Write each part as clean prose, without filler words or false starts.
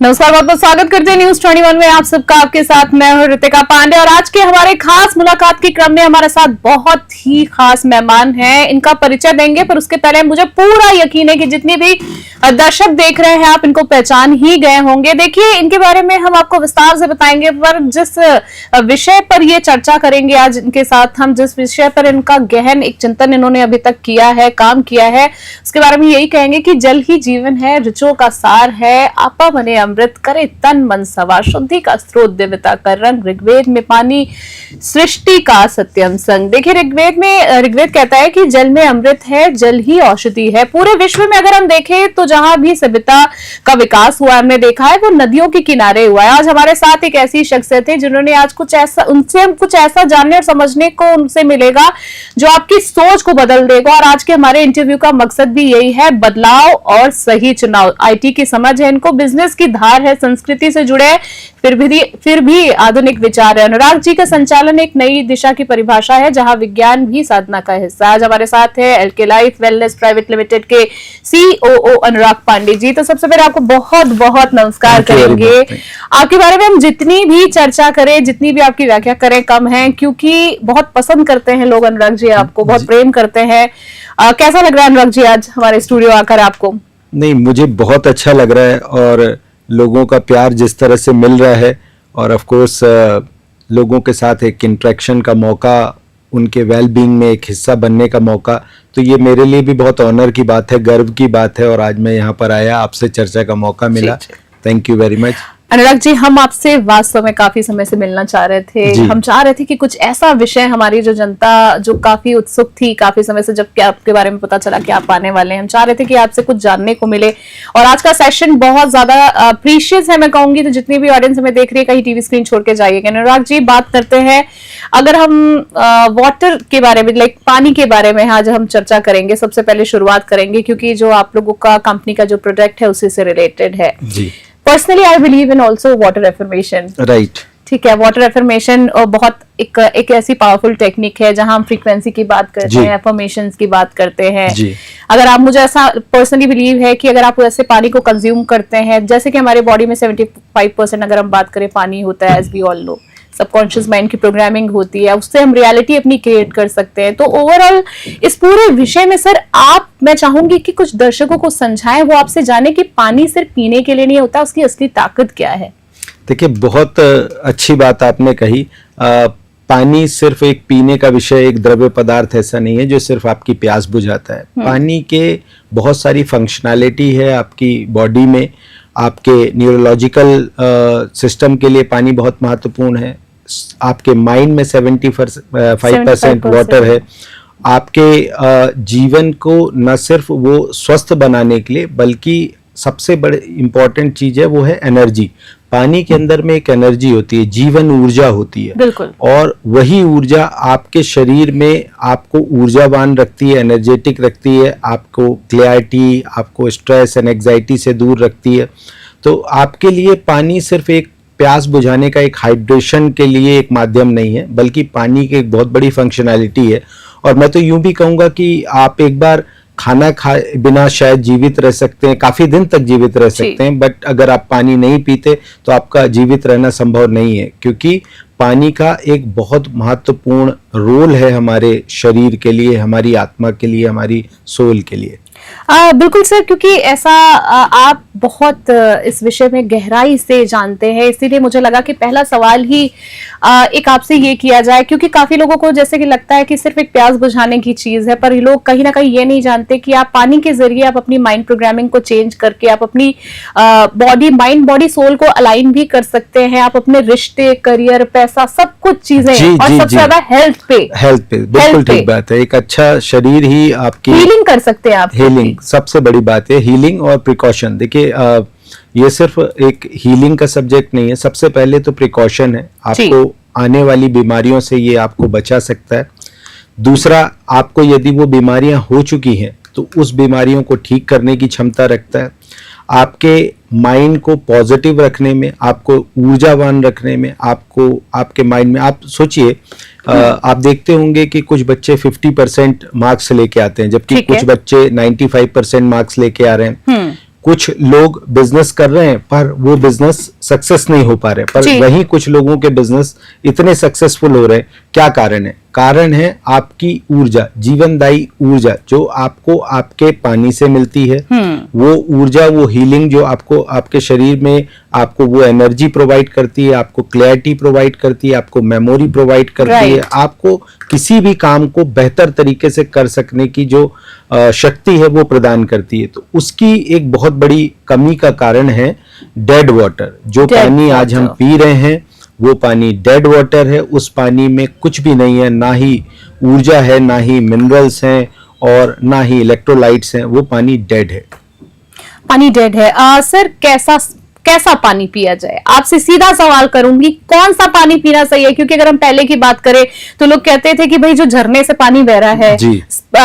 नमस्कार, बहुत बहुत स्वागत करते हैं न्यूज 21 में आप सबका। आपके साथ मैं हूं ऋतिका पांडे और आज के हमारे खास मुलाकात के क्रम में हमारे साथ बहुत ही खास मेहमान हैं। इनका परिचय देंगे, पर उसके पहले मुझे पूरा यकीन है कि जितने भी दर्शक देख रहे हैं आप इनको पहचान ही गए होंगे। देखिए, इनके बारे में हम आपको विस्तार से बताएंगे, पर जिस विषय पर ये चर्चा करेंगे आज इनके साथ, हम जिस विषय पर इनका गहन एक चिंतन इन्होंने अभी तक किया है, काम किया है, उसके बारे में यही कहेंगे कि जल ही जीवन है, ऋचों का सार है, आपा बने अमृत, करे तन मन सवार, शुद्धि का स्रोत, दिव्यता का रंग, ऋग्वेद में पानी, सृष्टि का सत्यम संग। देखिए, ऋग्वेद कहता है कि जल में अमृत है, जल ही औषधि है। पूरे विश्व में अगर हम देखें तो जहां भी सभ्यता का विकास हुआ हमने देखा है वो नदियों के किनारे हुआ है। आज हमारे साथ एक ऐसी शख्सियत है जिन्होंने आज उनसे हम कुछ ऐसा जानने और समझने को उनसे मिलेगा जो आपकी सोच को बदल देगा। और आज के हमारे इंटरव्यू का मकसद भी यही है, बदलाव और सही चुनाव। आईटी की समझ है इनको, बिजनेस की धार है, संस्कृति से जुड़े फिर भी आधुनिक विचार है। अनुराग जी का संचालन एक नई दिशा की परिभाषा है जहां विज्ञान भी साधना का हिस्सा। आज हमारे साथ है LK life wellness private limited के सीओओ अनुराग पांडे जी। तो सबसे पहले आपको बहुत बहुत नमस्कार करेंगे। आपके बारे में हम जितनी भी चर्चा करें, जितनी भी आपकी व्याख्या करें कम है, क्योंकि बहुत पसंद करते हैं लोग अनुराग जी, आपको बहुत प्रेम करते हैं। कैसा लग रहा है अनुराग जी आज हमारे स्टूडियो आकर आपको? नहीं, मुझे बहुत अच्छा लग रहा है और लोगों का प्यार जिस तरह से मिल रहा है और ऑफ कोर्स लोगों के साथ एक इंटरेक्शन का मौका, उनके वेल बीइंग में एक हिस्सा बनने का मौका, तो ये मेरे लिए भी बहुत ऑनर की बात है, गर्व की बात है। और आज मैं यहाँ पर आया, आपसे चर्चा का मौका मिला। Thank you very much. Anurag ji, हम आपसे वास्तव में काफी समय से मिलना चाह रहे थे। हम चाह रहे थे कि कुछ ऐसा विषय हमारी जो जनता जो काफी उत्सुक थी काफी समय से, जब आपके बारे में पता चला कि आप आने वाले हैं, हम चाह रहे थे कि आपसे कुछ जानने को मिले। और आज का सेशन बहुत ज्यादा प्रीशियस है मैं कहूंगी। तो जितनी भी ऑडियंस हमें देख रही है, कहीं टीवी स्क्रीन छोड़ के जाइएगा। अनुराग जी, बात करते हैं, अगर हम वाटर के बारे में, लाइक पानी के बारे में आज हम चर्चा करेंगे। सबसे पहले शुरुआत करेंगे क्योंकि जो आप लोगों का कंपनी का जो प्रोडक्ट है उसी से रिलेटेड है। Personally I believe in also water affirmation. Right, ठीक है। वाटर एफर्मेशन बहुत एक ऐसी पावरफुल टेक्निक है जहां हम फ्रीक्वेंसी की बात करते हैं, एफर्मेशंस की बात करते हैं। अगर आप, मुझे ऐसा पर्सनली बिलीव है कि अगर आप ऐसे पानी को कंज्यूम करते हैं, जैसे कि हमारे बॉडी में 75% अगर हम बात करें पानी होता है, as we all know, subconscious mind की प्रोग्रामिंग होती है, उससे हम रियलिटी अपनी क्रिएट कर सकते हैं। तो ओवरऑल इस पूरे विषय में सर मैं चाहूंगी कि कुछ दर्शकों को समझाएं, वो आपसे जाने कि पानी सिर्फ पीने के लिए नहीं होता, उसकी असली ताकत क्या है। देखिए, बहुत अच्छी बात आपने कही। पानी सिर्फ एक पीने का विषय, एक द्रव्य पदार्थ ऐसा नहीं है जो सिर्फ आपकी प्यास बुझाता है। पानी के बहुत सारी फंक्शनैलिटी है आपकी बॉडी में। आपके न्यूरोलॉजिकल सिस्टम के लिए पानी बहुत महत्वपूर्ण है। आपके माइंड में 75% वाटर है। आपके जीवन को न सिर्फ वो स्वस्थ बनाने के लिए, बल्कि सबसे बड़ी इंपॉर्टेंट चीज है वो है एनर्जी। पानी के अंदर में एक एनर्जी होती है, जीवन ऊर्जा होती है। बिल्कुल। और वही ऊर्जा आपके शरीर में आपको ऊर्जावान रखती है, एनर्जेटिक रखती है, आपको क्लैरिटी, आपको स्ट्रेस एंड एंग्जाइटी से दूर रखती है। तो आपके लिए पानी सिर्फ एक प्यास बुझाने का, एक हाइड्रेशन के लिए एक माध्यम नहीं है, बल्कि पानी की एक बहुत बड़ी फंक्शनैलिटी है। और मैं तो यूं भी कहूँगा कि आप एक बार खाना खाए बिना शायद जीवित रह सकते हैं, काफी दिन तक जीवित रह सकते हैं, बट अगर आप पानी नहीं पीते तो आपका जीवित रहना संभव नहीं है, क्योंकि पानी का एक बहुत महत्वपूर्ण रोल है हमारे शरीर के लिए, हमारी आत्मा के लिए, हमारी सोल के लिए। बिल्कुल सर, क्योंकि ऐसा आप बहुत इस विषय में गहराई से जानते हैं, इसीलिए मुझे लगा कि पहला सवाल ही एक आपसे ये किया जाए, क्योंकि काफी लोगों को जैसे कि लगता है कि सिर्फ एक प्यास बुझाने की चीज है, पर लोग कहीं ना कहीं ये नहीं जानते कि आप पानी के जरिए आप अपनी माइंड प्रोग्रामिंग को चेंज करके आप अपनी बॉडी सोल को अलाइन भी कर सकते हैं। आप अपने रिश्ते, करियर, पैसा, सब कुछ चीजें, और सबसे ज्यादा हेल्थ पे बिल्कुल ठीक बात है। एक अच्छा शरीर ही आपकी हीलिंग कर सकते हैं आप। हीलिंग सबसे बड़ी बात है, हीलिंग और प्रिकॉशन। देखिए, ये सिर्फ एक हीलिंग का सब्जेक्ट नहीं है, सबसे पहले तो प्रिकॉशन है। आपको आने वाली बीमारियों से ये आपको बचा सकता है। दूसरा, आपको यदि वो बीमारियां हो चुकी हैं तो उस बीमारियों को ठीक करने की क्षमता रखता है। आपके माइंड को पॉजिटिव रखने में, आपको ऊर्जावान रखने में, आपको आपके माइंड में, आप सोचिए, आप देखते होंगे कि कुछ बच्चे 50% मार्क्स लेके आते हैं, जबकि कुछ बच्चे 95% मार्क्स लेके आ रहे हैं। कुछ लोग बिजनेस कर रहे हैं पर वो बिजनेस सक्सेस नहीं हो पा रहे, पर जी। वहीं कुछ लोगों के बिजनेस इतने सक्सेसफुल हो रहे हैं। क्या कारण है? कारण है आपकी ऊर्जा, जीवनदायी ऊर्जा जो आपको आपके पानी से मिलती है। वो ऊर्जा, वो हीलिंग जो आपको आपके शरीर में आपको वो एनर्जी प्रोवाइड करती है, आपको क्लैरिटी प्रोवाइड करती है, आपको मेमोरी प्रोवाइड करती है, आपको किसी भी काम को बेहतर तरीके से कर सकने की जो शक्ति है वो प्रदान करती है। तो उसकी एक बहुत बड़ी कमी का कारण है डेड वाटर। जो पानी आज हम पी रहे हैं वो पानी डेड वाटर है। उस पानी में कुछ भी नहीं है, ना ही ऊर्जा है, ना ही मिनरल्स हैं और ना ही इलेक्ट्रोलाइट्स हैं। वो पानी डेड है। पानी डेड है। सर कैसा पानी पिया जाए? आपसे सीधा सवाल करूंगी, कौन सा पानी पीना सही है? क्योंकि अगर हम पहले की बात करें तो लोग कहते थे कि भाई जो झरने से पानी बह रहा है,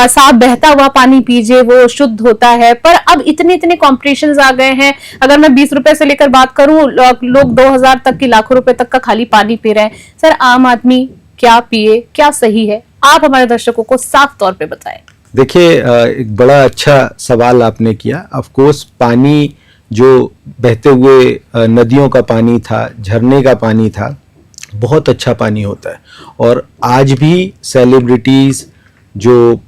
साफ बहता हुआ पानी पीजिए, वो शुद्ध होता है। पर अब इतने कॉम्पिटिशन्स आ गए हैं। अगर मैं 20 रुपए से लेकर बात करूं, लोग 2000 तक की, लाखों रुपए तक का खाली पानी पी रहे हैं। सर आम आदमी क्या पिए, क्या सही है? आप हमारे दर्शकों को साफ तौर पे बताएं। देखिए, एक बड़ा अच्छा सवाल आपने किया। ऑफ कोर्स पानी जो बहते हुए नदियों का पानी था, झरने का पानी था, बहुत अच्छा पानी होता है। और आज भी सेलिब्रिटीज, जो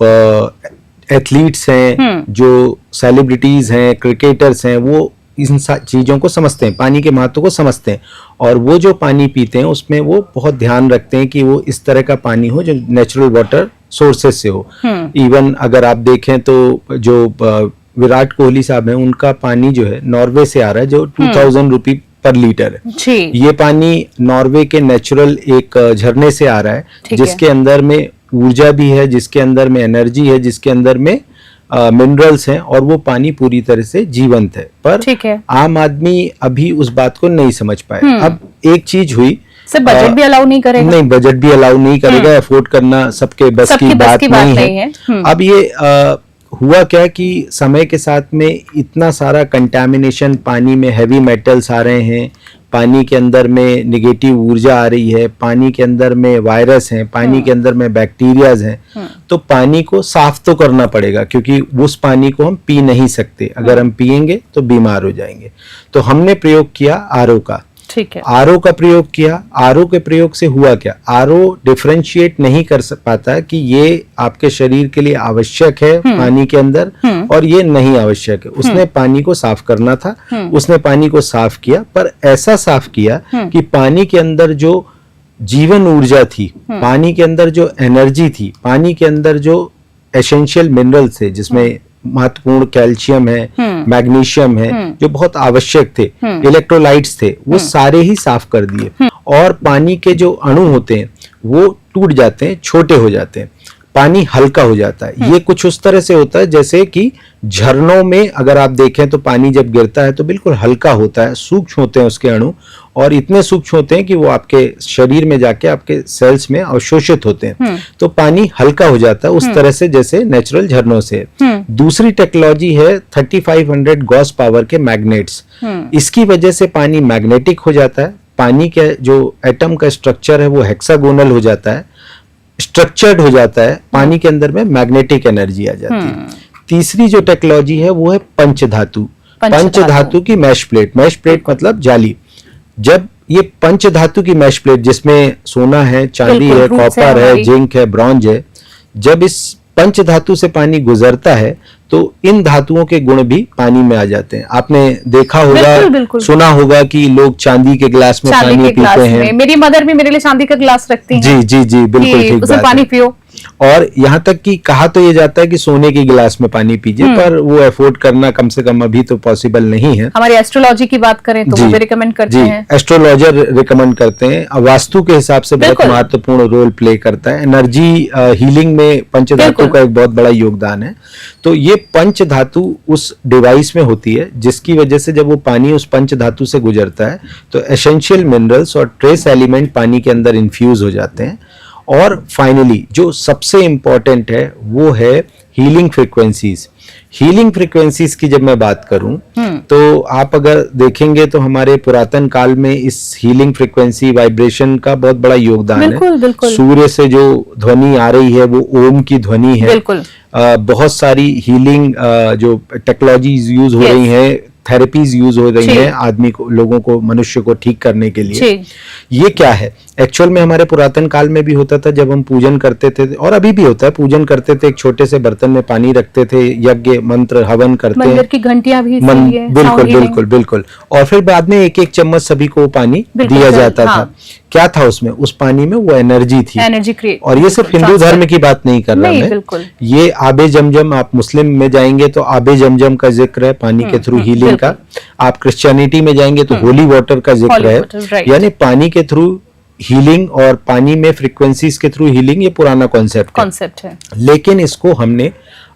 एथलीट्स हैं, जो सेलिब्रिटीज हैं, क्रिकेटर्स हैं, वो इन चीज़ों को समझते हैं, पानी के महत्व को समझते हैं। और वो जो पानी पीते हैं उसमें वो बहुत ध्यान रखते हैं कि वो इस तरह का पानी हो जो नेचुरल वाटर सोर्सेस से हो। इवन अगर आप देखें तो जो विराट कोहली साहब हैं, उनका पानी जो है नॉर्वे से आ रहा है, जो 2000 रुपये पर लीटर है। ये पानी नॉर्वे के नेचुरल एक झरने से आ रहा है, जिसके अंदर में ऊर्जा भी है, जिसके अंदर में एनर्जी है, जिसके अंदर में मिनरल्स हैं, और वो पानी पूरी तरह से जीवंत है। पर आम आदमी अभी उस बात को नहीं समझ पाए। अब एक चीज हुई, बजट भी अलाउ नहीं करेगा। नहीं, बजट भी अलाउ नहीं करेगा। अफोर्ड करना सबके बस की बात नहीं है। अब ये हुआ क्या कि समय के साथ में इतना सारा कंटामिनेशन, पानी में हैवी मेटल्स आ रहे हैं, पानी के अंदर में निगेटिव ऊर्जा आ रही है, पानी के अंदर में वायरस हैं, पानी के अंदर में बैक्टीरियाज हैं। तो पानी को साफ तो करना पड़ेगा, क्योंकि उस पानी को हम पी नहीं सकते। अगर हम पिएंगे तो बीमार हो जाएंगे। तो हमने प्रयोग किया आरओ का। ठीक है। आरओ का प्रयोग किया। आरओ के प्रयोग से हुआ क्या? आरओ डिफरेंशिएट नहीं कर पाता कि ये आपके शरीर के लिए आवश्यक है पानी के अंदर और ये नहीं आवश्यक है। उसने पानी को साफ करना था, उसने पानी को साफ किया, पर ऐसा साफ किया कि पानी के अंदर जो जीवन ऊर्जा थी, पानी के अंदर जो एनर्जी थी, पानी के अंदर जो एसेंशियल मिनरल्स थे, जिसमें महत्वपूर्ण कैल्शियम है, मैग्नीशियम है, जो बहुत आवश्यक थे, इलेक्ट्रोलाइट्स थे, वो सारे ही साफ कर दिए। और पानी के जो अणु होते हैं वो टूट जाते हैं, छोटे हो जाते हैं, पानी हल्का हो जाता है। ये कुछ उस तरह से होता है जैसे कि झरनों में अगर आप देखें तो पानी जब गिरता है तो बिल्कुल हल्का होता है, सूक्ष्म होते हैं उसके अणु, और इतने सूक्ष्म होते हैं कि वो आपके शरीर में जाके आपके सेल्स में अवशोषित होते हैं। तो पानी हल्का हो जाता है उस तरह से जैसे नेचुरल झरनों से। दूसरी टेक्नोलॉजी है 3500 गॉस पावर के मैग्नेट्स। इसकी वजह से पानी मैग्नेटिक हो जाता है। पानी के जो एटम का स्ट्रक्चर है वो हेक्सागोनल हो जाता है, स्ट्रक्चर्ड हो जाता है, पानी के अंदर में मैग्नेटिक एनर्जी आ जाती है। तीसरी जो टेक्नोलॉजी है वो है पंचधातु। पंचधातु की मैश प्लेट। मैश प्लेट मतलब जाली। जब ये पंचधातु की मैश प्लेट, जिसमें सोना है, चांदी है, कॉपर है, जिंक है, ब्रॉन्ज है, जब इस पंचधातु से पानी गुजरता है तो इन धातुओं के गुण भी पानी में आ जाते हैं। आपने देखा होगा, सुना होगा कि लोग चांदी के गिलास में पानी पीते हैं। मेरी मदर भी मेरे लिए चांदी का गिलास रखती हैं। जी जी जी, बिल्कुल ठीक बात है। पानी पियो। और यहाँ तक कि कहा तो ये जाता है कि सोने के गिलास में पानी पीजिए, पर वो अफोर्ड करना कम से कम अभी तो पॉसिबल नहीं है। हमारी एस्ट्रोलॉजी की बात करें तो वो भी रिकमेंड करते हैं। एस्ट्रोलॉजर रिकमेंड करते हैं। वास्तु के हिसाब से बहुत महत्वपूर्ण रोल प्ले करता है। एनर्जी हीलिंग में पंचधातु का एक बहुत बड़ा योगदान है। तो ये पंचधातु उस डिवाइस में होती है, जिसकी वजह से जब वो पानी उस पंचधातु से गुजरता है तो एसेंशियल मिनरल्स और ट्रेस एलिमेंट पानी के अंदर इन्फ्यूज हो जाते हैं। और फाइनली जो सबसे इंपॉर्टेंट है वो है हीलिंग फ्रीक्वेंसीज। हीलिंग फ्रीक्वेंसीज की जब मैं बात करूं तो आप अगर देखेंगे तो हमारे पुरातन काल में इस हीलिंग फ्रीक्वेंसी वाइब्रेशन का बहुत बड़ा योगदान बिल्कुल, है। बिल्कुल। सूर्य से जो ध्वनि आ रही है वो ओम की ध्वनि है। बिल्कुल। बहुत सारी हीलिंग जो टेक्नोलॉजीज यूज हो रही हैं, थेरेपीज यूज हो रही हैं आदमी को, लोगों को, मनुष्य को ठीक करने के लिए। ये क्या है एक्चुअल में हमारे पुरातन काल में भी होता था जब हम पूजन करते थे, और अभी भी होता है, पूजन करते थे एक छोटे से बर्तन में पानी रखते थे, यज्ञ मंत्र हवन करते हैं, मंदिर की घंटियां भी बिल्कुल बिल्कुल बिल्कुल, और फिर बाद में एक एक चम्मच सभी को पानी दिया जाता था। क्या था उसमें, उस पानी में वो एनर्जी थी, एनर्जी क्रिएट। और ये सिर्फ हिंदू धर्म की बात नहीं कर रहा मैं, ये आबे जमजम, आप मुस्लिम में जाएंगे तो आबे जमजम का जिक्र है पानी के थ्रू हीलिंग का, आप क्रिश्चियनिटी में जाएंगे तो होली वाटर का जिक्र है, यानी पानी के थ्रू हीलिंग और पानी में फ्रीक्वेंसीज के थ्रू हीलिंग, ये पुराना कॉन्सेप्ट है। लेकिन इसको हमने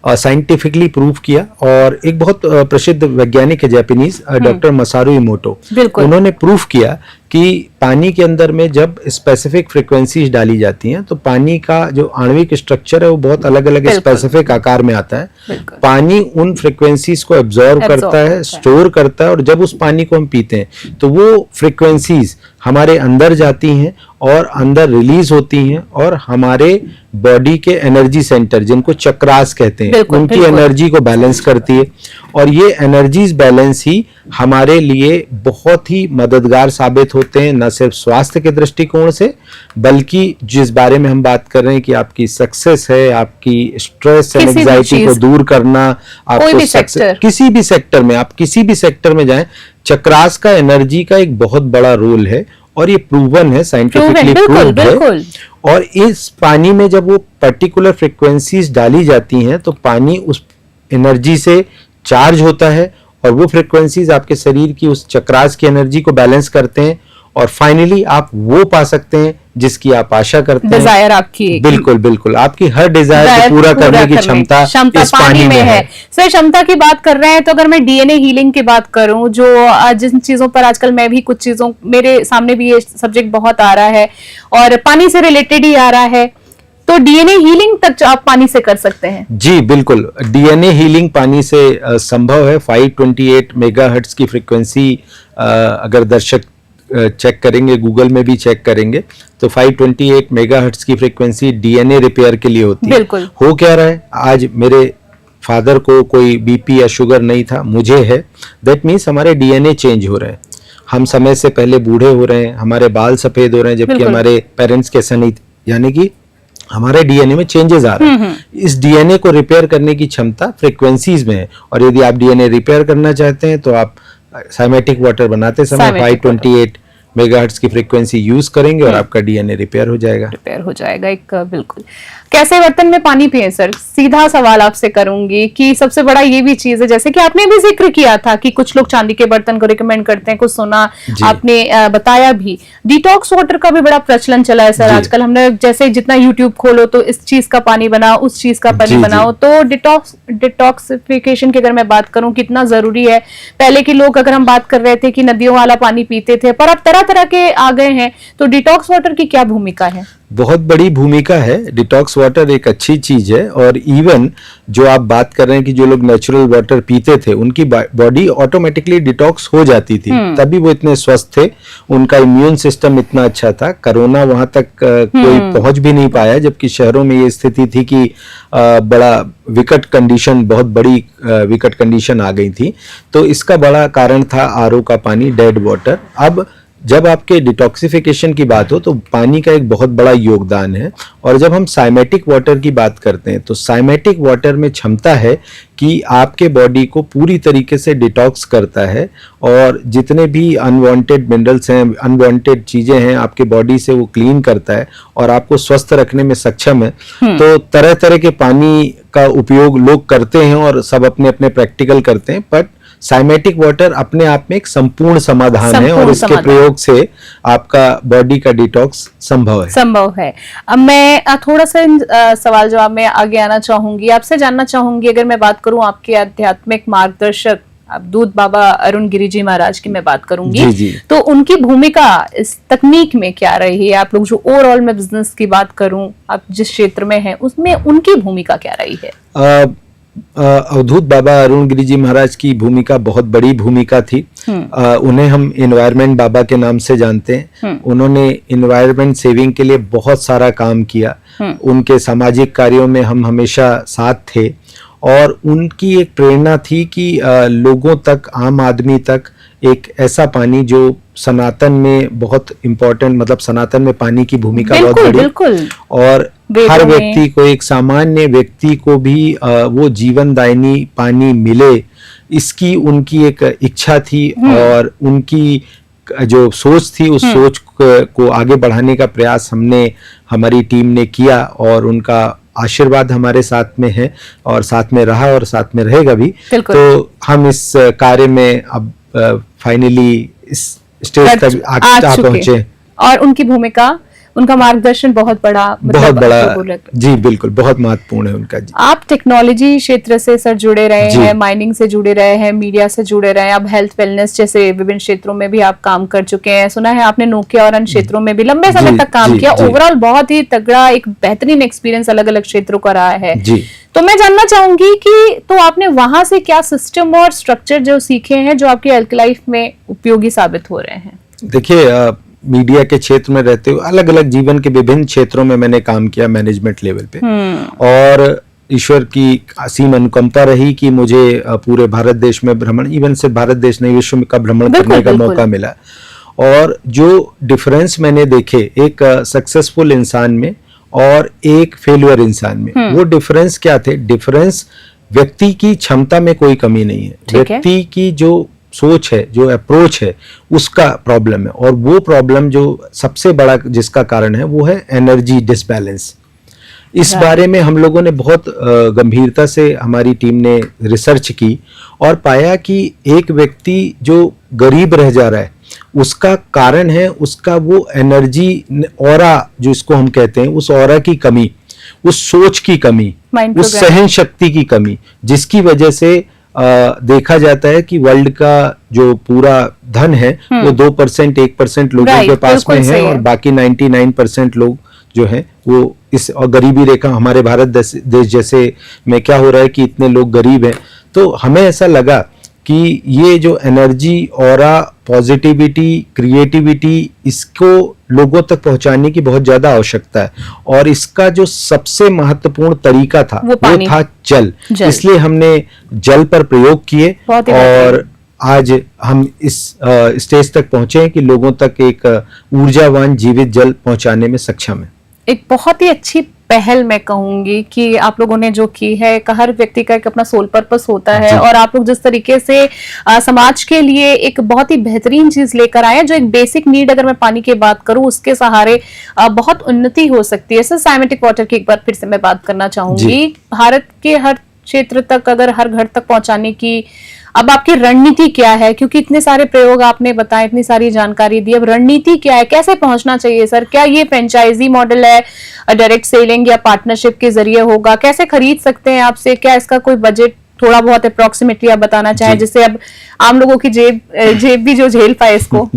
साइंटिफिकली प्रूव किया, और एक बहुत प्रसिद्ध वैज्ञानिक है जापानीज, डॉक्टर मसारू इमोटो, उन्होंने प्रूव किया कि पानी के अंदर में जब स्पेसिफिक फ्रीक्वेंसीज डाली जाती हैं तो पानी का जो आणविक स्ट्रक्चर है वो बहुत अलग अलग स्पेसिफिक आकार में आता है। पानी उन फ्रीक्वेंसीज को एब्जॉर्ब करता है, स्टोर करता है, और जब उस पानी को हम पीते हैं तो वो फ्रीक्वेंसीज हमारे अंदर जाती हैं और अंदर रिलीज होती हैं, और हमारे बॉडी के एनर्जी सेंटर, जिनको चक्रास कहते हैं, उनकी एनर्जी को बैलेंस करती है, और ये एनर्जीज बैलेंस ही हमारे लिए बहुत ही मददगार साबित होते हैं, न सिर्फ स्वास्थ्य के दृष्टिकोण से, बल्कि जिस बारे में हम बात कर रहे हैं कि आपकी सक्सेस है, आपकी स्ट्रेस एंड एंजाइटी को दूर करना, आपको किसी भी सेक्टर में, आप किसी भी सेक्टर में जाएं, चक्रास का एनर्जी का एक बहुत बड़ा रोल है, और ये प्रूवन है, साइंटिफिकली प्रूव्ड है। और इस पानी में जब वो पर्टिकुलर फ्रीक्वेंसीज डाली जाती हैं तो पानी उस एनर्जी से चार्ज होता है, और वो फ्रीक्वेंसीज आपके शरीर की उस चक्रास की एनर्जी को बैलेंस करते हैं, और फाइनली आप वो पा सकते हैं जिसकी आप आशा करते हैं, डिजायर आपकी, बिल्कुल बिल्कुल, आपकी हर डिजायर को पूरा करने की क्षमता इस पानी में है। सर, क्षमता की बात कर रहे हैं तो अगर मैं डीएनए हीलिंग की बात करूं, जो जिन चीजों पर आजकल मैं भी कुछ चीजों, मेरे सामने भी ये सब्जेक्ट बहुत आ रहा है और पानी से रिलेटेड ही आ रहा है, तो डीएनए हीलिंग तक आप पानी से कर सकते हैं? जी बिल्कुल, डीएनए हीलिंग पानी से संभव है। 528 मेगाहर्ट्ज की फ्रीक्वेंसी अगर दर्शक चेक करेंगे, गूगल में भी चेक करेंगे, तो 528 मेगाहर्ट्ज की फ्रीक्वेंसी डीएनए रिपेयर के लिए होती है। हो क्या रहा है, आज मेरे फादर को कोई बीपी या शुगर नहीं था, मुझे है, दैट मीन्स हमारे डीएनए चेंज हो रहे हैं, हम समय से पहले बूढ़े हो रहे हैं, हमारे बाल सफेद हो रहे हैं, जबकि हमारे पेरेंट्स के ऐसा नहीं, यानी कि हमारे डीएनए में चेंजेस आ रहे हैं। इस डीएनए को रिपेयर करने की क्षमता फ्रीक्वेंसीज में है, और यदि आप डीएनए रिपेयर करना चाहते हैं तो आप साइमेटिक वाटर बनाते समय 528 मेगाहर्ट्ज की फ्रीक्वेंसी यूज करेंगे और आपका डीएनए रिपेयर हो जाएगा। एक बिल्कुल। कैसे बर्तन में पानी पिए सर? सीधा सवाल आपसे करूंगी कि सबसे बड़ा ये भी चीज है, जैसे कि आपने भी जिक्र किया था कि कुछ लोग चांदी के बर्तन को रिकमेंड करते हैं, कुछ सुना आपने बताया भी, डिटॉक्स वाटर का भी बड़ा प्रचलन चला है सर आजकल। हमने जैसे जितना यूट्यूब खोलो तो इस चीज का पानी बनाओ, उस चीज का पानी बनाओ, तो डिटॉक्सिफिकेशन की अगर मैं बात करूं कितना जरूरी है। पहले के लोग, अगर हम बात कर रहे थे कि नदियों वाला पानी पीते थे, पर अब तरह तरह के आ गए हैं, तो डिटॉक्स वाटर की क्या भूमिका है? बहुत बड़ी भूमिका है। डिटॉक्स वाटर एक अच्छी चीज है, और इवन जो आप बात कर रहे हैं कि जो लोग नेचुरल वाटर पीते थे उनकी बॉडी ऑटोमेटिकली डिटॉक्स हो जाती थी, तभी वो इतने स्वस्थ थे, उनका इम्यून सिस्टम इतना अच्छा था, कोरोना वहां तक कोई पहुंच भी नहीं पाया, जबकि शहरों में ये स्थिति थी कि बड़ा विकट कंडीशन, बहुत बड़ी विकट कंडीशन आ गई थी। तो इसका बड़ा कारण था आरओ का पानी, डेड वाटर। अब जब आपके डिटॉक्सिफिकेशन की बात हो तो पानी का एक बहुत बड़ा योगदान है। और जब हम साइमेटिक वाटर की बात करते हैं तो साइमेटिक वाटर में क्षमता है कि आपके बॉडी को पूरी तरीके से डिटॉक्स करता है, और जितने भी अनवांटेड मिनरल्स हैं, अनवांटेड चीजें हैं आपके बॉडी से, वो क्लीन करता है और आपको स्वस्थ रखने में सक्षम है। तो तरह तरह के पानी का उपयोग लोग करते हैं और सब अपने अपने प्रैक्टिकल करते हैं, बट साइमेटिक वाटर अपने आप में एक संपूर्ण समाधान है, और इसके प्रयोग से आपका बॉडी का डिटॉक्स संभव है। अब मैं थोड़ा सा सवाल जवाब में आगे आना चाहूंगी, आपसे जानना चाहूंगी, अगर मैं बात करूं आपके आध्यात्मिक मार्गदर्शक अवधूत बाबा अरुण गिरी जी महाराज की मैं बात करूंगी, तो उनकी भूमिका इस तकनीक में क्या रही है? आप लोग जो ओवरऑल में बिजनेस की बात करूं, आप जिस क्षेत्र में हैं उसमें उनकी भूमिका क्या रही है? अवधूत बाबा अरुण गिरी जी महाराज की भूमिका बहुत बड़ी भूमिका थी। उन्हें हम एनवायरमेंट बाबा के नाम से जानते हैं। उन्होंने एनवायरमेंट सेविंग के लिए बहुत सारा काम किया। उनके सामाजिक कार्यों में हम हमेशा साथ थे और उनकी एक प्रेरणा थी कि लोगों तक, आम आदमी तक एक ऐसा पानी जो सनातन में बहुत इम्पोर्टेंट, मतलब सनातन में पानी की भूमिका बहुत बड़ी, बिल्कुल। और हर व्यक्ति को, एक सामान्य व्यक्ति को भी वो जीवनदायिनी पानी मिले, इसकी उनकी एक इच्छा थी। और उनकी जो सोच थी, उस सोच को आगे बढ़ाने का प्रयास हमारी टीम ने किया और उनका आशीर्वाद हमारे साथ में है और साथ में रहा और साथ में रहेगा भी। तो हम इस कार्य में अब फाइनली इस स्टेज तक आ पहुंचे। और उनकी भूमिका, उनका मार्गदर्शन बहुत बड़ा, बहुत बड़ा, जी बिल्कुल, बहुत महत्वपूर्ण है उनका। जी, आप टेक्नोलॉजी क्षेत्र से सर जुड़े रहे हैं, माइनिंग से जुड़े रहे हैं, मीडिया से जुड़े रहे हैं, अब हेल्थ वेलनेस जैसे विभिन्न क्षेत्रों में भी आप काम कर चुके हैं। सुना है आपने नोकिया और अन्य क्षेत्रों में भी लंबे समय तक काम किया। ओवरऑल बहुत ही तगड़ा, एक बेहतरीन एक्सपीरियंस अलग अलग क्षेत्रों का रहा है। तो मैं जानना चाहूंगी कि तो आपने वहां से क्या सिस्टम और स्ट्रक्चर जो सीखे हैं जो आपकी हेल्थ लाइफ में उपयोगी साबित हो रहे हैं? देखिए, मीडिया के क्षेत्र में रहते हुए अलग अलग जीवन के विभिन्न क्षेत्रों में मैंने काम किया मैनेजमेंट लेवल पे, और ईश्वर की असीम अनुकंपा रही कि मुझे पूरे भारत देश में भ्रमण, इवन सिर्फ भारत देश नहीं, विश्व का भ्रमण करने का मौका मिला। और जो डिफरेंस मैंने देखे एक सक्सेसफुल इंसान में और एक फेल्यूर इंसान में, वो डिफरेंस क्या थे? डिफरेंस व्यक्ति की क्षमता में कोई कमी नहीं है, व्यक्ति की जो सोच है, जो अप्रोच है, उसका प्रॉब्लम है। और वो प्रॉब्लम जो सबसे बड़ा जिसका कारण है वो है एनर्जी डिसबैलेंस। इस बारे में हम लोगों ने बहुत गंभीरता से, हमारी टीम ने रिसर्च की और पाया कि एक व्यक्ति जो गरीब रह जा रहा है उसका कारण है उसका वो एनर्जी ऑरा, जो इसको हम कहते हैं, उस ऑरा की कमी, उस सोच की कमी, उस सहन शक्ति की कमी, जिसकी वजह से देखा जाता है कि वर्ल्ड का जो पूरा धन है वो 2%, 1% लोगों के पास में है और बाकी 99% लोग जो है वो इस, और गरीबी रेखा हमारे भारत देश जैसे में क्या हो रहा है कि इतने लोग गरीब हैं। तो हमें ऐसा लगा कि ये जो एनर्जी, ऑरा, पॉजिटिविटी, क्रिएटिविटी, इसको लोगों तक पहुंचाने की बहुत ज्यादा आवश्यकता है और इसका जो सबसे महत्वपूर्ण तरीका था वो था जल। इसलिए हमने जल पर प्रयोग किए और आज हम इस स्टेज तक पहुंचे हैं कि लोगों तक एक ऊर्जावान जीवित जल पहुंचाने में सक्षम है। एक बहुत ही अच्छी पहल मैं कहूंगी कि आप लोगों ने जो की है। हर व्यक्ति का एक अपना सोल पर्पस होता है और आप लोग जिस तरीके से समाज के लिए एक बहुत ही बेहतरीन चीज लेकर आए, जो एक बेसिक नीड, अगर मैं पानी की बात करूं, उसके सहारे बहुत उन्नति हो सकती है। सर, साइमेटिक वाटर की एक बार फिर से मैं बात करना चाहूंगी। भारत के हर क्षेत्र तक, अगर हर घर तक पहुंचाने की अब आपकी रणनीति क्या है? क्योंकि इतने सारे प्रयोग आपने बताए, इतनी सारी जानकारी दी, अब रणनीति क्या है, कैसे पहुंचना चाहिए सर? क्या ये फ्रेंचाइजी मॉडल है, डायरेक्ट सेलिंग या पार्टनरशिप के जरिए होगा? कैसे खरीद सकते हैं आपसे? क्या इसका कोई बजट थोड़ा बहुत अप्रोक्सीमेटली आप बताना चाहें, जिससे अब आम लोगों की जेब भी जो झेल पाए इसको?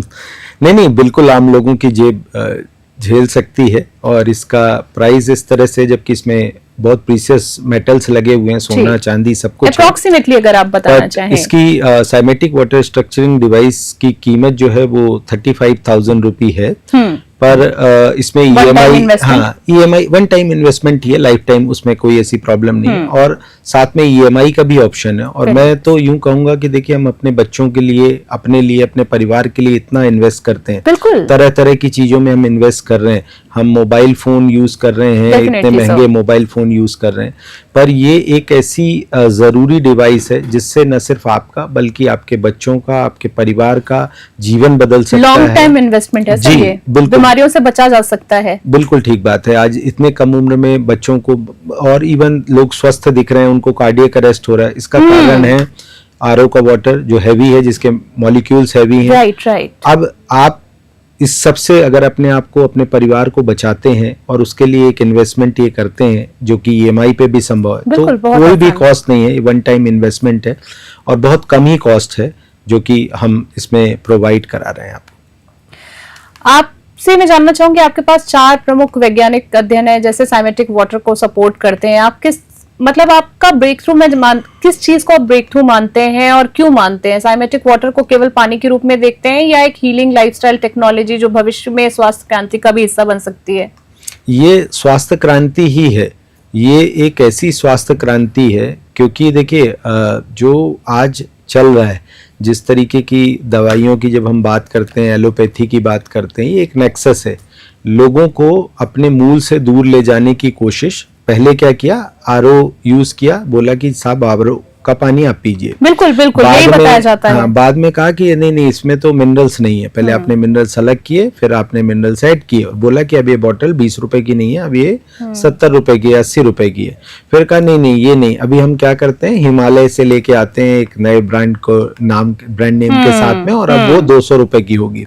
नहीं, बिल्कुल आम लोगों की जेब झेल सकती है और इसका प्राइस इस तरह से, जबकि इसमें बहुत प्रीशियस मेटल्स लगे हुए हैं, सोना, चांदी, सब कुछ अप्रोक्सीमेटली अगर आप बताना चाहें। इसकी साइमेटिक वाटर स्ट्रक्चरिंग डिवाइस की कीमत जो है वो 35,000 रुपी है। पर इसमें ईएमआई वन टाइम इन्वेस्टमेंट ही है, लाइफ टाइम उसमें कोई ऐसी प्रॉब्लम नहीं है और साथ में ईएमआई का भी ऑप्शन है। और मैं तो यूं कहूंगा कि देखिए, हम अपने बच्चों के लिए, अपने लिए, अपने परिवार के लिए इतना इन्वेस्ट करते हैं, तरह तरह की चीजों में हम इन्वेस्ट कर रहे हैं। हम मोबाइल फोन यूज कर रहे हैं, इतने महंगे मोबाइल फोन यूज कर रहे हैं, पर ये एक ऐसी जरूरी डिवाइस है जिससे न सिर्फ आपका बल्कि आपके बच्चों का, आपके परिवार का जीवन बदल सकता है। लॉन्ग टाइम इन्वेस्टमेंट है सर, ये बीमारियों से बचा जा सकता है। बिल्कुल ठीक बात है। आज इतने कम उम्र में बच्चों को, और इवन लोग स्वस्थ दिख रहे हैं, उनको कार्डियक अरेस्ट हो रहा है, इसका कारण है आरओ का वाटर जो हैवी है, जिसके मॉलिक्यूल्स हैवी हैं। राइट। अब आप इस सब से अगर अपने आप को, अपने परिवार को बचाते हैं और उसके लिए एक इन्वेस्टमेंट ये करते हैं जो कि ईएमआई पे भी संभव है, तो कोई भी कॉस्ट नहीं है, वन टाइम इन्वेस्टमेंट है और बहुत कम ही कॉस्ट है जो कि हम इसमें प्रोवाइड करा रहे हैं आपसे मैं जानना चाहूंगी, आपके पास 4 प्रमुख वैज्ञानिक अध्ययन है जैसे साइमेटिक वाटर को सपोर्ट करते हैं। आप किस मतलब आपका ब्रेक थ्रू में किस चीज को आप ब्रेक थ्रू मानते हैं और क्यों मानते हैं? साइमेटिक वाटर को केवल पानी के रूप में देखते हैं या एक हीलिंग लाइफस्टाइल टेक्नोलॉजी जो भविष्य में स्वास्थ्य क्रांति का भी हिस्सा बन सकती है? ये स्वास्थ्य क्रांति ही है, ये एक ऐसी स्वास्थ्य क्रांति है क्योंकि देखिए जो आज चल रहा है, जिस तरीके की दवाइयों की जब हम बात करते हैं, एलोपैथी की बात करते हैं, ये एक नेक्सस है। लोगों को अपने मूल से दूर ले जाने की कोशिश, पहले क्या किया, आरओ यूज किया, बोला कि साहब आरओ का पानी आप पीजिए, बिल्कुल बिल्कुल यही बताया जाता है। बाद में कहा कि नहीं इसमें तो मिनरल्स नहीं है। पहले आपने मिनरल्स अलग किए, फिर आपने मिनरल्स ऐड किए और बोला कि अब ये बोतल 20 रुपए की नहीं है, अब ये 70 रुपए की है, 80 रुपए की है। फिर कहा नहीं ये नहीं, अभी हम क्या करते हैं, हिमालय से लेके आते हैं एक नए ब्रांड को ब्रांड नेम के साथ में, और अब वो 200 रुपए की होगी।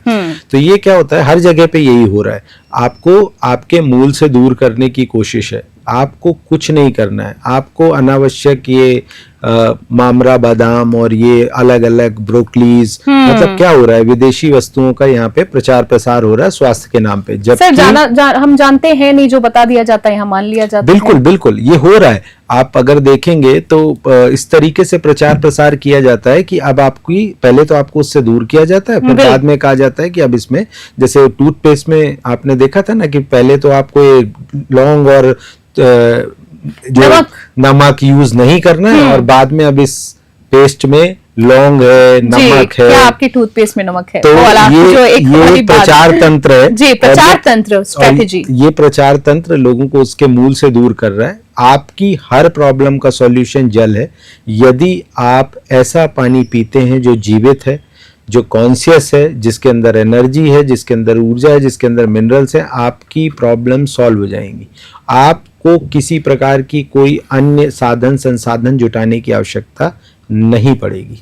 तो ये क्या होता है, हर जगह पे यही हो रहा है। आपको आपके मूल से दूर करने की कोशिश है। आपको कुछ नहीं करना है, आपको अनावश्यक ये मामरा बादाम और ये अलग अलग ब्रोकलीज, मतलब क्या हो रहा है, विदेशी वस्तुओं का यहाँ पे प्रचार प्रसार हो रहा है स्वास्थ्य के नाम पे। जब हम जानते हैं नहीं, जो बता दिया जाता है यहाँ मान लिया जाता है। बिल्कुल ये हो रहा है। आप अगर देखेंगे तो इस तरीके से प्रचार प्रसार किया जाता है कि अब आपकी, पहले तो आपको उससे दूर किया जाता है, फिर बाद में कहा जाता है कि अब इसमें, जैसे टूथपेस्ट में आपने देखा था ना कि पहले तो आपको लौंग और जो नमक यूज नहीं करना है, और बाद में अब इस पेस्ट में लौंग है, नमक है। क्या आपकी टूथपेस्ट में नमक है? तो ये प्रचार तंत्र है जी, प्रचार तंत्र स्ट्रेटेजी। ये प्रचार तंत्र लोगों को उसके मूल से दूर कर रहा है। आपकी हर प्रॉब्लम का सॉल्यूशन जल है। यदि आप ऐसा पानी पीते हैं जो जीवित है, जो कॉन्शियस है, जिसके अंदर एनर्जी है, जिसके अंदर ऊर्जा है, जिसके अंदर मिनरल्स है, आपकी प्रॉब्लम सॉल्व हो जाएंगी। आपको किसी प्रकार की कोई अन्य साधन संसाधन जुटाने की आवश्यकता नहीं पड़ेगी।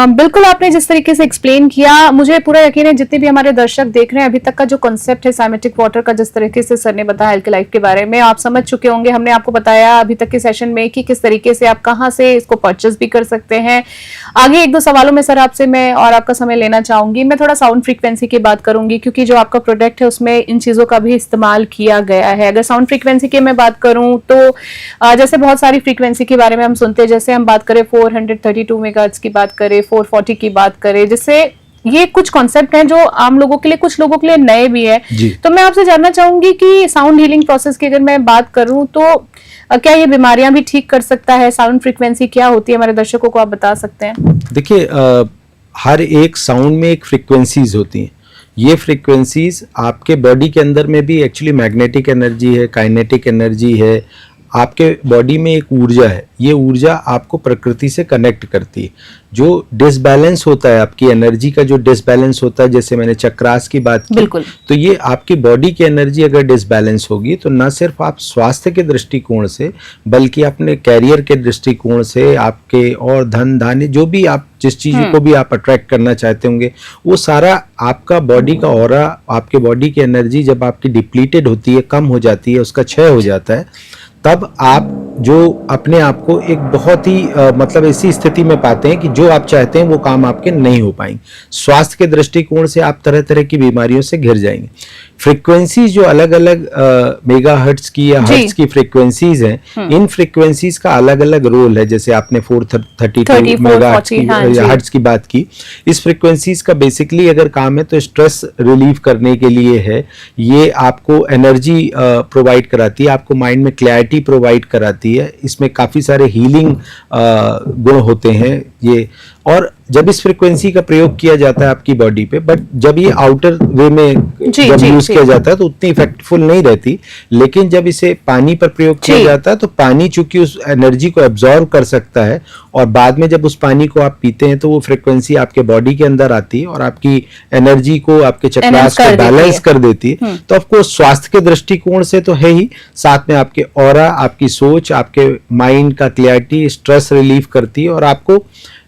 बिल्कुल, आपने जिस तरीके से एक्सप्लेन किया, मुझे पूरा यकीन है जितने भी हमारे दर्शक देख रहे हैं, अभी तक का जो कॉन्सेप्ट है साइमेटिक वाटर का, जिस तरीके से सर ने बताया हेल्थ लाइफ के बारे में, आप समझ चुके होंगे। हमने आपको बताया अभी तक के सेशन में कि किस तरीके से आप कहां से इसको परचेस भी कर सकते हैं। आगे एक दो सवालों में सर आपसे मैं और आपका समय लेना चाहूंगी। मैं थोड़ा साउंड फ्रीक्वेंसी की बात करूंगी क्योंकि जो आपका प्रोडक्ट है उसमें इन चीजों का भी इस्तेमाल किया गया है। अगर साउंड फ्रीक्वेंसी की मैं बात करूं तो जैसे बहुत सारी फ्रीक्वेंसी के बारे में हम सुनते हैं, जैसे हम बात करें 432 मेगाहर्ट्ज की बात करें, 440 की बात करें, जिससे ये कुछ कॉन्सेप्ट हैं जो आम लोगों के लिए, कुछ लोगों के लिए नए भी है। तो मैं आपसे जानना चाहूंगी कि साउंड हीलिंग प्रोसेस की अगर मैं बात करूं तो क्या ये बीमारियां भी ठीक कर सकता है? साउंड फ्रीक्वेंसी क्या होती है, हमारे दर्शकों को आप बता सकते हैं? देखिए, हर एक साउंड में एक फ्रीक्वेंसीज होती हैं। ये फ्रीक्वेंसीज आपके बॉडी के अंदर में भी एक्चुअली मैग्नेटिक एनर्जी है, काइनेटिक एनर्जी है। आपके बॉडी में एक ऊर्जा है, ये ऊर्जा आपको प्रकृति से कनेक्ट करती है। जो डिसबैलेंस होता है, आपकी एनर्जी का जो डिसबैलेंस होता है, जैसे मैंने चक्रास की बात की, तो ये आपकी बॉडी की एनर्जी अगर डिसबैलेंस होगी तो न सिर्फ आप स्वास्थ्य के दृष्टिकोण से, बल्कि अपने कैरियर के दृष्टिकोण से, आपके और धन धान्य, जो भी आप जिस चीज को भी आप अट्रैक्ट करना चाहते होंगे, वो सारा आपका बॉडी का ऑरा, आपके बॉडी की एनर्जी जब आपकी डिप्लीटेड होती है, कम हो जाती है, उसका क्षय हो जाता है, तब आप जो अपने आप को एक बहुत ही मतलब ऐसी स्थिति में पाते हैं कि जो आप चाहते हैं वो काम आपके नहीं हो पाएंगे। स्वास्थ्य के दृष्टिकोण से आप तरह तरह की बीमारियों से घिर जाएंगे। फ्रीक्वेंसीज जो अलग अलग मेगाहर्ट्ज की या हर्ट्ज की फ्रीक्वेंसीज हैं, इन फ्रीक्वेंसीज का अलग अलग रोल है। जैसे आपने 432 मेगाहर्ट्ज की बात की, इस फ्रीक्वेंसीज का बेसिकली अगर काम है तो स्ट्रेस रिलीव करने के लिए है। ये आपको एनर्जी प्रोवाइड कराती है, आपको माइंड में क्लैरिटी प्रोवाइड कराती है। इसमें काफी सारे हीलिंग गुण होते हैं ये। और जब इस फ्रीक्वेंसी का प्रयोग किया जाता है आपकी बॉडी पे, बट जब ये आउटर वे में जब यूज किया जाता है तो उतनी इफेक्टफुल नहीं रहती। लेकिन जब इसे पानी पर प्रयोग किया जाता है तो पानी चूंकि उस एनर्जी को एब्जॉर्ब कर सकता है, और बाद में जब उस पानी को आप पीते हैं तो वो फ्रीक्वेंसी आपके बॉडी के अंदर आती है और आपकी एनर्जी को, आपके चक्रास को बैलेंस कर देती है। तो आपको स्वास्थ्य के दृष्टिकोण से तो है ही, साथ में आपके ऑरा, आपकी सोच, आपके माइंड का क्लैरिटी, स्ट्रेस रिलीफ करती है, और आपको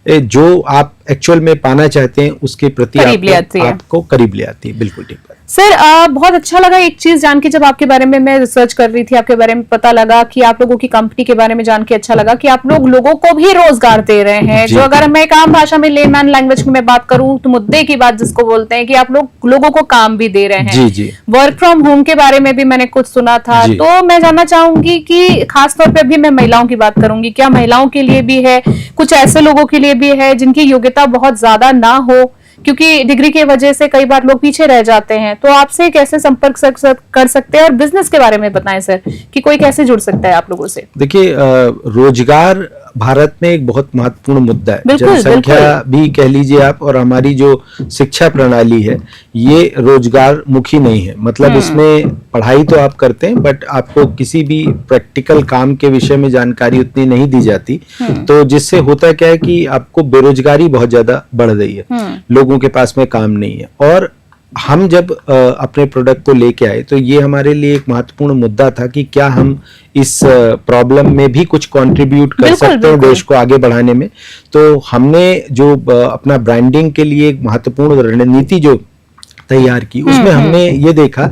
जो आप एक्चुअल में पाना चाहते हैं उसके प्रति आपको करीब ले आती है। बिल्कुल ठीक है। सर बहुत अच्छा लगा एक चीज जान के, जब आपके बारे में मैं रिसर्च कर रही थी, आपके बारे में पता लगा कि आप लोगों की कंपनी के बारे में जान के अच्छा लगा कि आप लोग लोगों को भी रोजगार दे रहे हैं। जो अगर मैं एक आम भाषा में लेमैन लैंग्वेज में मैं बात करूं तो मुद्दे की बात जिसको बोलते हैं कि आप लोग लोगों को काम भी दे रहे हैं। जी जी। वर्क फ्रॉम होम के बारे में भी मैंने कुछ सुना था, तो मैं जानना चाहूंगी कि खासतौर पर भी मैं महिलाओं की बात करूंगी, क्या महिलाओं के लिए भी है, कुछ ऐसे लोगों के लिए भी है जिनकी योग्यता बहुत ज्यादा ना हो, क्योंकि डिग्री की वजह से कई बार लोग पीछे रह जाते हैं, तो आपसे कैसे संपर्क कर सकते हैं? और बिजनेस के बारे में बताएं सर कि कोई कैसे जुड़ सकता है आप लोगों से। देखिए, रोजगार भारत में एक बहुत महत्वपूर्ण मुद्दा है। जनसंख्या भी कह लीजिए आप, और हमारी जो शिक्षा प्रणाली है ये रोजगार मुखी नहीं है। मतलब इसमें पढ़ाई तो आप करते हैं बट आपको किसी भी प्रैक्टिकल काम के विषय में जानकारी उतनी नहीं दी जाती। तो जिससे होता क्या है कि आपको बेरोजगारी बहुत ज्यादा बढ़ रही है, लोगों के पास में काम नहीं है। और हम जब अपने प्रोडक्ट को लेके आए तो ये हमारे लिए एक महत्वपूर्ण मुद्दा था कि क्या हम इस प्रॉब्लम में भी कुछ कंट्रीब्यूट कर सकते हैं देश को आगे बढ़ाने में। तो हमने जो अपना ब्रांडिंग के लिए एक महत्वपूर्ण रणनीति जो तैयार की, उसमें हमने ये देखा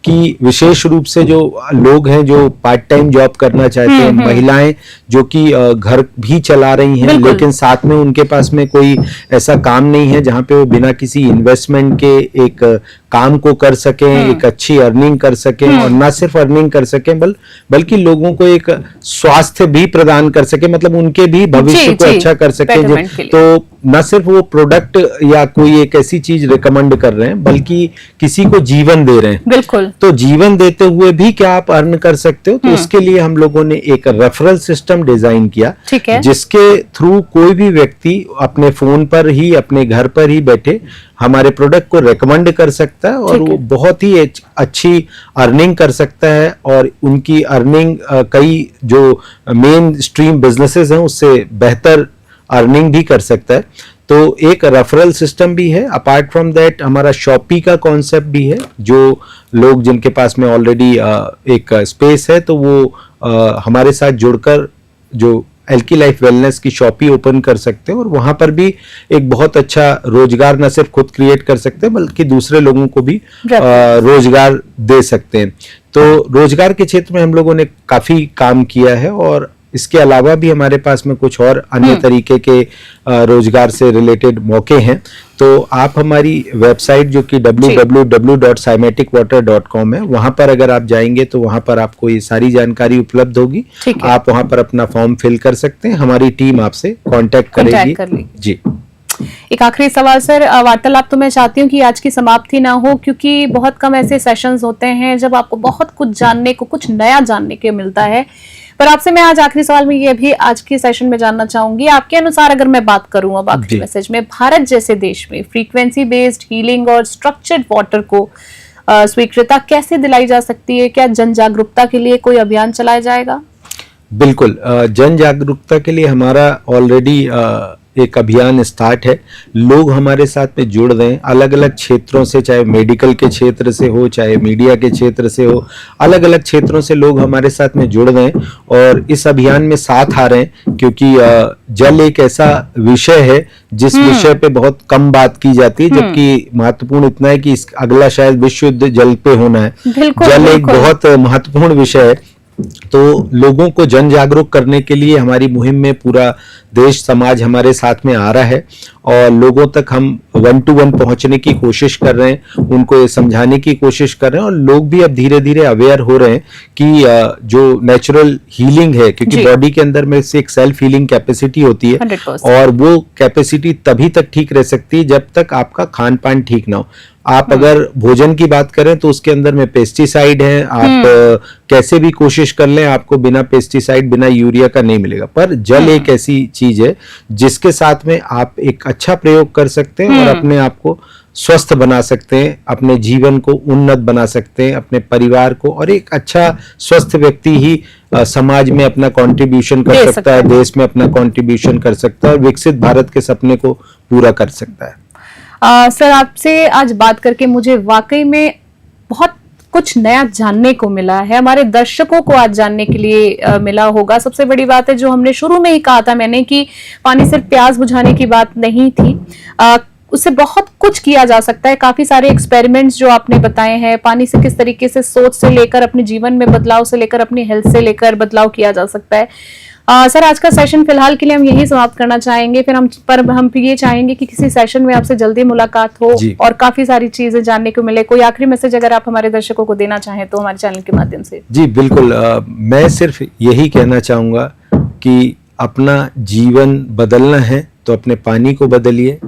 कि विशेष रूप से जो लोग हैं जो पार्ट टाइम जॉब करना चाहते हैं, महिलाएं जो कि घर भी चला रही हैं लेकिन साथ में उनके पास में कोई ऐसा काम नहीं है जहां पे वो बिना किसी इन्वेस्टमेंट के एक काम को कर सकें, एक अच्छी अर्निंग कर सकें, और ना सिर्फ अर्निंग कर सकें बल्कि लोगों को एक स्वास्थ्य भी प्रदान कर सके, मतलब उनके भी भविष्य को अच्छा कर सके। तो न सिर्फ वो प्रोडक्ट या कोई एक ऐसी चीज रिकमेंड कर रहे हैं बल्कि किसी को जीवन दे रहे हैं। बिल्कुल। तो जीवन देते हुए भी क्या आप अर्न कर सकते हो, तो उसके लिए हम लोगों ने एक रेफरल सिस्टम डिजाइन किया, जिसके थ्रू कोई भी व्यक्ति अपने फोन पर ही, अपने घर पर ही बैठे हमारे प्रोडक्ट को रेकमेंड कर सकता है और वो बहुत ही अच्छी अर्निंग कर सकता है। और उनकी अर्निंग कई जो मेन स्ट्रीम बिजनेसेस हैं उससे बेहतर अर्निंग भी कर सकता है। तो एक रेफरल सिस्टम भी है। अपार्ट फ्रॉम दैट हमारा शॉपी का कॉन्सेप्ट भी है, जो लोग जिनके पास में ऑलरेडी एक स्पेस है तो वो हमारे साथ जुड़कर जो एल्की लाइफ वेलनेस की शॉपी ओपन कर सकते हैं, और वहां पर भी एक बहुत अच्छा रोजगार न सिर्फ खुद क्रिएट कर सकते हैं बल्कि दूसरे लोगों को भी रोजगार दे सकते हैं। तो रोजगार के क्षेत्र में हम लोगों ने काफी काम किया है, और इसके अलावा भी हमारे पास में कुछ और अन्य तरीके के रोजगार से रिलेटेड मौके हैं। तो आप हमारी वेबसाइट जो कि www.cymaticwater.com है, वहां पर अगर आप जाएंगे तो वहां पर आपको ये सारी जानकारी उपलब्ध होगी। आप वहां पर अपना फॉर्म फिल कर सकते हैं, हमारी टीम आपसे कांटेक्ट करेगी। जी। एक आखिरी सवाल सर, वार्तालाप तो मैं चाहती हूँ कि आज की समाप्ति ना हो, क्योंकि बहुत कम ऐसे सेशंस होते हैं जब आपको बहुत कुछ जानने को, कुछ नया जानने को मिलता है। पर आपसे मैं आज आखिरी सवाल में ये भी आज के सेशन में जानना चाहूंगी, आपके अनुसार अगर मैं बात करूं अब आखिरी मैसेज में, भारत जैसे देश में फ्रीक्वेंसी बेस्ड हीलिंग और स्ट्रक्चर्ड वाटर को स्वीकृतता कैसे दिलाई जा सकती है? क्या जन जागरूकता के लिए कोई अभियान चलाया जाएगा? बिल्कुल, जन जागरूकता के लिए हमारा ऑलरेडी एक अभियान स्टार्ट है। लोग हमारे साथ में जुड़ रहे हैं अलग अलग क्षेत्रों से, चाहे मेडिकल के क्षेत्र से हो, चाहे मीडिया के क्षेत्र से हो, अलग अलग क्षेत्रों से लोग हमारे साथ में जुड़ रहे हैं और इस अभियान में साथ आ रहे हैं, क्योंकि जल एक ऐसा विषय है जिस विषय पे बहुत कम बात की जाती है, जबकि महत्वपूर्ण इतना है कि इस अगला शायद विश्व युद्ध जल पे होना है। जल एक बहुत महत्वपूर्ण विषय है। तो लोगों को जन जागरूक करने के लिए हमारी मुहिम में पूरा देश समाज हमारे साथ में आ रहा है, और लोगों तक हम 1 to 1 पहुंचने की कोशिश कर रहे हैं, उनको ये समझाने की कोशिश कर रहे हैं, और लोग भी अब धीरे धीरे अवेयर हो रहे हैं कि जो नेचुरल हीलिंग है, क्योंकि बॉडी के अंदर में से एक सेल्फ हीलिंग कैपेसिटी होती है, और वो कैपेसिटी तभी तक ठीक रह सकती है जब तक आपका खान पान ठीक ना हो। आप अगर भोजन की बात करें तो उसके अंदर में पेस्टिसाइड है, आप कैसे भी कोशिश कर लें आपको बिना पेस्टिसाइड, बिना यूरिया का नहीं मिलेगा। पर जल एक ऐसी चीज है जिसके साथ में आप एक अच्छा प्रयोग कर सकते हैं और अपने आप को स्वस्थ बना सकते हैं, अपने जीवन को उन्नत बना सकते हैं, अपने परिवार को, और एक अच्छा स्वस्थ व्यक्ति ही समाज में अपना कंट्रीब्यूशन कर सकता है, देश में अपना कंट्रीब्यूशन कर सकता है और विकसित भारत के सपने को पूरा कर सकता है। सर, आपसे आज बात करके मुझे वाकई में बहुत कुछ नया जानने को मिला है, हमारे दर्शकों को आज जानने के लिए मिला होगा। सबसे बड़ी बात है जो हमने शुरू में ही कहा था मैंने कि पानी सिर्फ प्यास बुझाने की बात नहीं थी, उससे बहुत कुछ किया जा सकता है। काफी सारे एक्सपेरिमेंट्स जो आपने बताए हैं, पानी से किस तरीके से सोच से लेकर अपने जीवन में बदलाव से लेकर अपनी हेल्थ से लेकर बदलाव किया जा सकता है। सर, आज का सेशन फिलहाल के लिए हम यही समाप्त करना चाहेंगे, फिर हम ये चाहेंगे कि किसी सेशन में आपसे जल्दी मुलाकात हो और काफी सारी चीजें जानने को मिले। कोई आखिरी मैसेज अगर आप हमारे दर्शकों को देना चाहें तो हमारे चैनल के माध्यम से। जी बिल्कुल, मैं सिर्फ यही कहना चाहूँगा कि अपना जीवन बदलना है तो अपने पानी को बदलिए।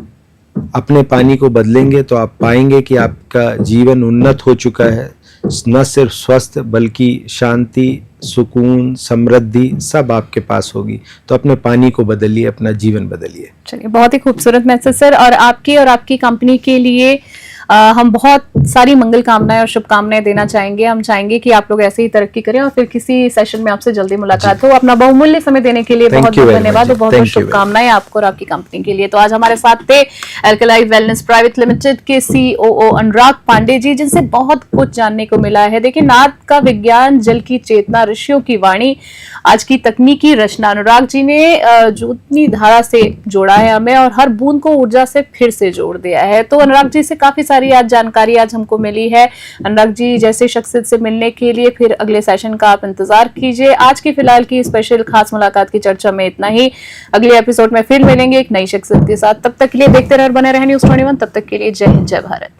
अपने पानी को बदलेंगे तो आप पाएंगे कि आपका जीवन उन्नत हो चुका है, न सिर्फ स्वस्थ बल्कि शांति, सुकून, समृद्धि सब आपके पास होगी। तो अपने पानी को बदलिए, अपना जीवन बदलिए। चलिए, बहुत ही खूबसूरत मैसेज सर, और आपकी कंपनी के लिए हम बहुत सारी मंगल कामनाएं और शुभकामनाएं देना चाहेंगे। हम चाहेंगे कि आप लोग ऐसे ही तरक्की करें और फिर किसी सेशन में आपसे जल्दी मुलाकात हो। अपना बहुमूल्य समय देने के लिए बहुत बहुत धन्यवाद और बहुत बहुत शुभकामनाएं आपको और आपकी कंपनी के लिए। तो आज हमारे साथ थे अल्कलाइव वेलनेस प्राइवेट लिमिटेड के सीओओ अनुराग पांडे जी, जिनसे बहुत कुछ जानने को मिला है। देखिए, नाद का विज्ञान, जल की चेतना, ऋषियों की वाणी, आज की तकनीकी रचना, अनुराग जी ने ज्योत्नी धारा से जोड़ा है हमें और हर बूंद को ऊर्जा से फिर से जोड़ दिया है। तो अनुराग जी से काफी सारी आज जानकारी आज हमको मिली है। अनुराग जी जैसे शख्सियत से मिलने के लिए फिर अगले सेशन का आप इंतजार कीजिए। आज की फिलहाल की स्पेशल खास मुलाकात की चर्चा में इतना ही। अगले एपिसोड में फिर मिलेंगे एक नई शख्सियत के साथ। तब तक के लिए देखते रहे और बने रहे न्यूज़ 21। तब तक के लिए जय हिंद, जय भारत।